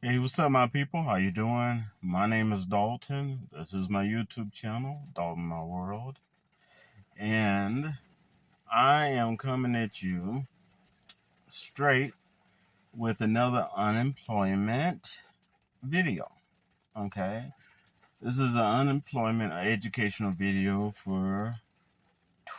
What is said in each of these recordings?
Hey, what's up, my people? How you doing? My name is Dalton. This is my YouTube channel, Dalton My World. And I am coming at you straight with another unemployment video. Okay? This is an unemployment educational video for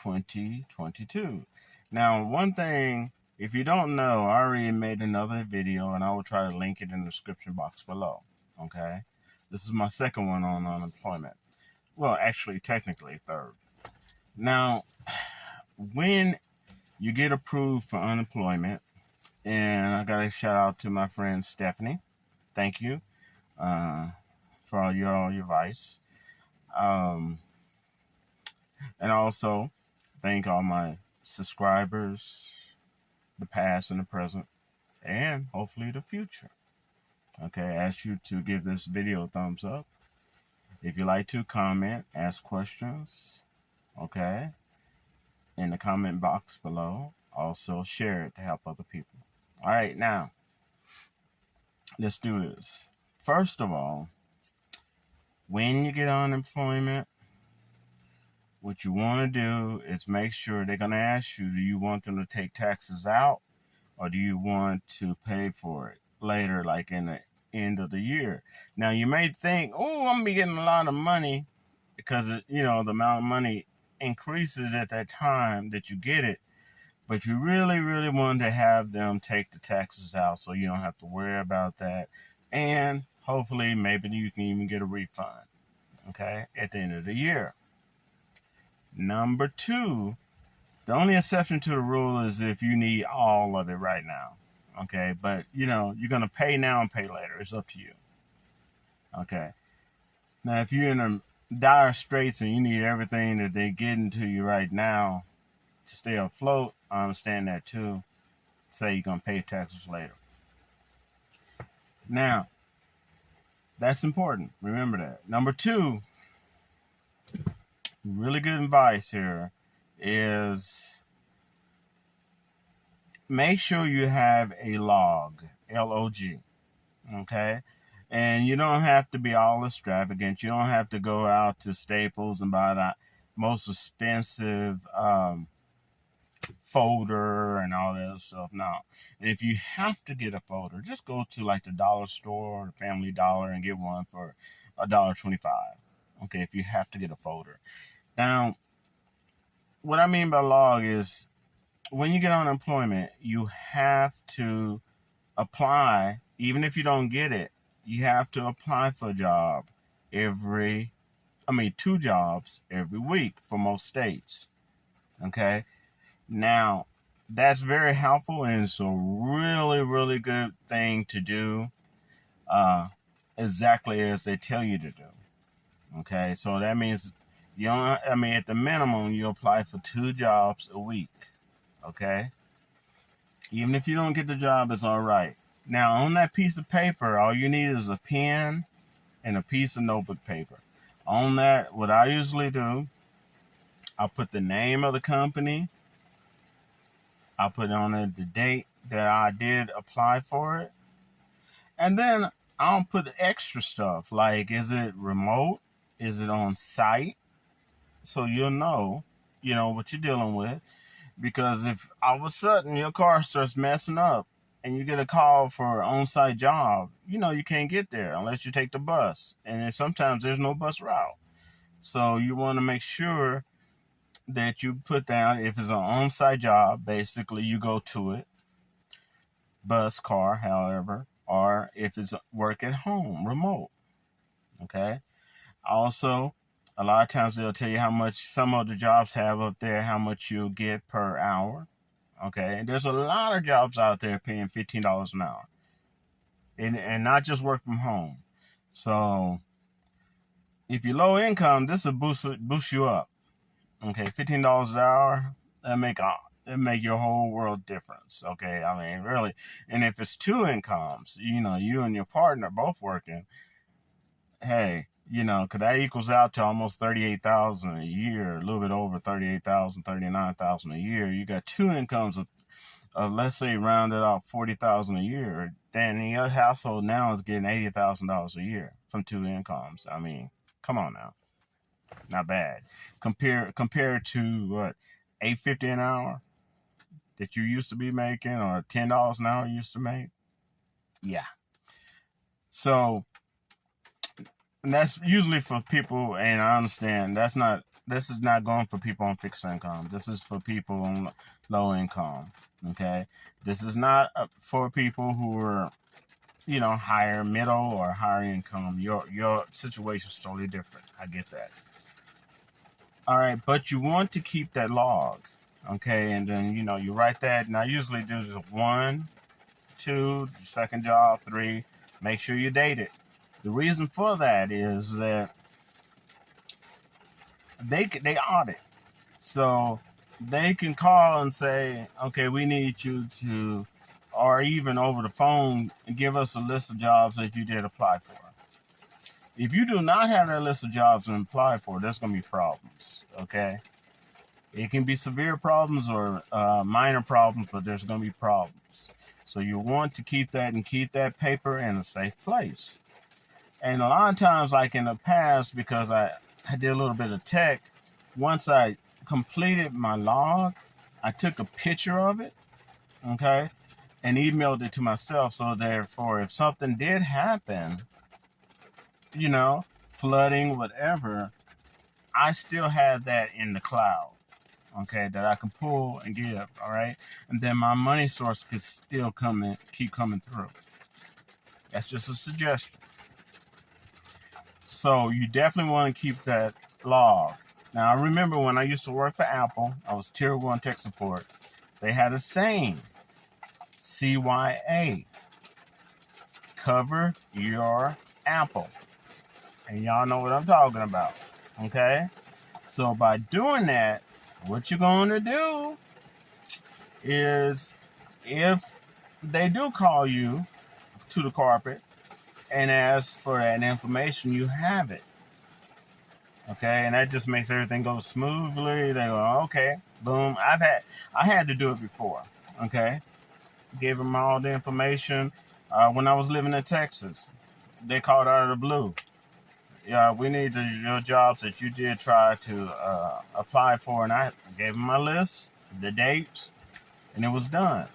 2022. Now, one thing, if you don't know, I already made another video and I will try to link it in the description box below. Okay? This is my second one on unemployment. Well, actually, technically, third. Now, when you get approved for unemployment, and I got to shout out to my friend Stephanie. Thank you for all your advice. And also, thank all my subscribers, the past and the present, and hopefully the future. Okay, I ask you to give this video a thumbs up. If you like to comment, ask questions, okay, in the comment box below. Also share it to help other people. All right, now, let's do this. First of all, when you get unemployment, what you want to do is make sure they're going to ask you, do you want them to take taxes out or do you want to pay for it later, like in the end of the year? Now, you may think, oh, I'm going to be getting a lot of money because, the amount of money increases at that time that you get it. But you really, really want to have them take the taxes out so you don't have to worry about that. And hopefully, maybe you can even get a refund, okay, at the end of the year. Number two, the only exception to the rule is if you need all of it right now, okay? But, you're going to pay now and pay later. It's up to you, okay? Now, if you're in a dire straits and you need everything that they're getting to you right now to stay afloat, I understand that too. Say you're going to pay taxes later. Now, that's important. Remember that. Number two, really good advice here is make sure you have a log, L-O-G, okay? And you don't have to be all extravagant. You don't have to go out to Staples and buy the most expensive folder and all that stuff. No. And if you have to get a folder, just go to like the dollar store or the Family Dollar and get one for $1.25. Okay, if you have to get a folder. Now, what I mean by log is when you get unemployment, you have to apply, even if you don't get it, you have to apply for a job 2 jobs every week for most states. Okay? Now, that's very helpful and it's a really, really good thing to do exactly as they tell you to do. Okay? So that means at the minimum, you apply for 2 jobs a week. Okay? Even if you don't get the job, it's all right. Now, on that piece of paper, all you need is a pen and a piece of notebook paper. On that, what I usually do, I'll put the name of the company. I'll put on it the date that I did apply for it. And then I'll put extra stuff, like is it remote? Is it on site? So you'll know, what you're dealing with. Because if all of a sudden your car starts messing up and you get a call for an on-site job, you can't get there unless you take the bus. And then sometimes there's no bus route. So you want to make sure that you put down, if it's an on-site job, basically you go to it, bus, car, however, or if it's work at home, remote. Okay? Also, a lot of times they'll tell you how much some of the jobs have up there, how much you'll get per hour. Okay, and there's a lot of jobs out there paying $15 an hour, and not just work from home. So if you're low income, this will boost you up. Okay, $15 an hour, that make your whole world difference. Okay, really. And if it's 2 incomes, you and your partner both working, hey, because that equals out to almost $38,000 a year, a little bit over $38,000, $39,000 a year. You got 2 incomes of, let's say, rounded off $40,000 a year, then your household now is getting $80,000 a year from 2 incomes. I mean, come on now, not bad. Compared to what, $8.50 an hour that you used to be making, or $10 an hour you used to make. Yeah. So and that's usually for people, and I understand this is not going for people on fixed income. This is for people on low income. Okay, this is not for people who are, higher, middle, or higher income. Your situation is totally different. I get that. All right, but you want to keep that log, okay? And then you write that. And I usually do just 1, 2, second job, 3. Make sure you date it. The reason for that is that they audit. So they can call and say, okay, we need you to, or even over the phone, give us a list of jobs that you did apply for. If you do not have that list of jobs to apply for, there's going to be problems, okay? It can be severe problems or minor problems, but there's going to be problems. So you want to keep that and keep that paper in a safe place. And a lot of times, like in the past, because I did a little bit of tech, once I completed my log, I took a picture of it, okay, and emailed it to myself. So therefore, if something did happen, flooding, whatever, I still have that in the cloud, okay, that I can pull and give, all right? And then my money source could still keep coming through. That's just a suggestion. So you definitely want to keep that log. Now, I remember when I used to work for Apple, I was Tier 1 tech support. They had a saying, CYA, cover your Apple. And y'all know what I'm talking about, okay? So by doing that, what you're going to do is, if they do call you to the carpet and ask for that information, you have it, okay? And that just makes everything go smoothly. They go, okay, boom. I had to do it before, okay? Gave them all the information. When I was living in Texas, they called out of the blue. Yeah, we need your jobs that you did try to apply for. And I gave them my list, the dates, and it was done.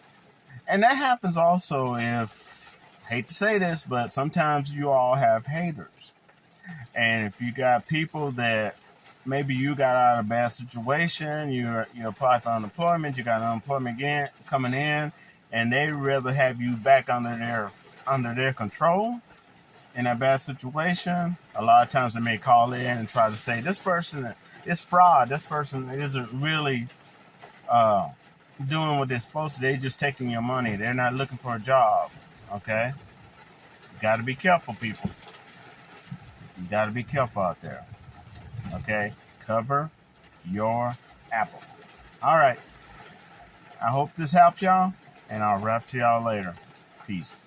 And that happens also if, hate to say this, but sometimes you all have haters. And if you got people that maybe you got out of a bad situation, you applied for unemployment, you got unemployment again coming in, and they rather have you back under their control in a bad situation, a lot of times they may call in and try to say, this person is fraud. This person isn't really doing what they're supposed to. They're just taking your money. They're not looking for a job, okay? You got to be careful, people. You got to be careful out there, okay? Cover your Apple. All right. I hope this helped y'all, and I'll rap to y'all later. Peace.